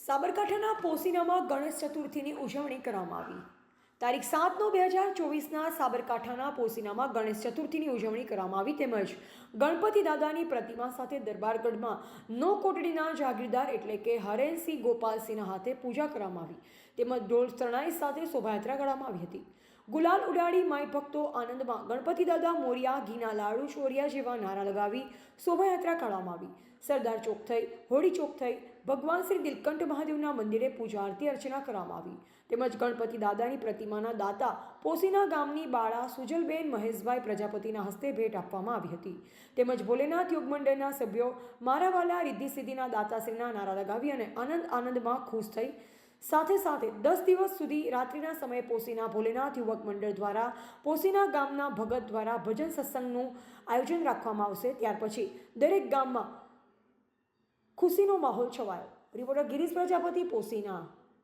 સાબરકાંઠાના પોશીનામાં ગણેશ ચતુર્થીની ઉજવણી કરવામાં આવી. તારીખ 7/9/2024ના સાબરકાંઠાના પોશીનામાં ગણેશ ચતુર્થીની ઉજવણી કરવામાં આવી તેમજ ગણપતિ દાદાની પ્રતિમા સાથે દરબારગઢમાં નો કોટડીના જાગીરદાર એટલે કે હરેનસિંહ ગોપાલસિંહના હાથે પૂજા કરવામાં આવી તેમજ ઢોલ શરણાઈ સાથે શોભાયાત્રા કાઢવામાં આવી હતી. ગુલાલ ઉડાડી માઈ ભક્તો આનંદમાં ગણપતિ દાદા મોરિયા ઘીના લાડુ ચોરિયા જેવા નારા લગાવી શોભાયાત્રા કાઢવામાં આવી. સરદાર ચોક થઈ હોળી ચોક થઈ ભગવાન શ્રી નીલકંઠ મહાદેવના મંદિરે પૂજા આરતી અર્ચના કરવામાં આવી તેમજ ગણપતિ દાદાની પ્રતિમાના દાતા પોશીના ગામની બાળા સુજલબેન મહેશભાઈ પ્રજાપતિના હસ્તે ભેટ આપવામાં આવી હતી તેમજ ભોલેનાથ યોગ મંડળના સભ્યો મારા વાલા રિદ્ધિ સિદ્ધિના દાતાશ્રીના નારા લગાવી અને આનંદમાં ખુશ થઈ સાથે 10 દિવસ સુધી રાત્રિના સમયે પોશીના ભોલેનાથ યુવક મંડળ દ્વારા પોશીના ગામના ભગત દ્વારા ભજન સત્સંગનું આયોજન રાખવામાં આવશે. ત્યાર પછી દરેક ગામમાં ખુશીનો માહોલ છવાયો. રિપોર્ટર ગિરીશ પ્રજાપતિ, પોશીના.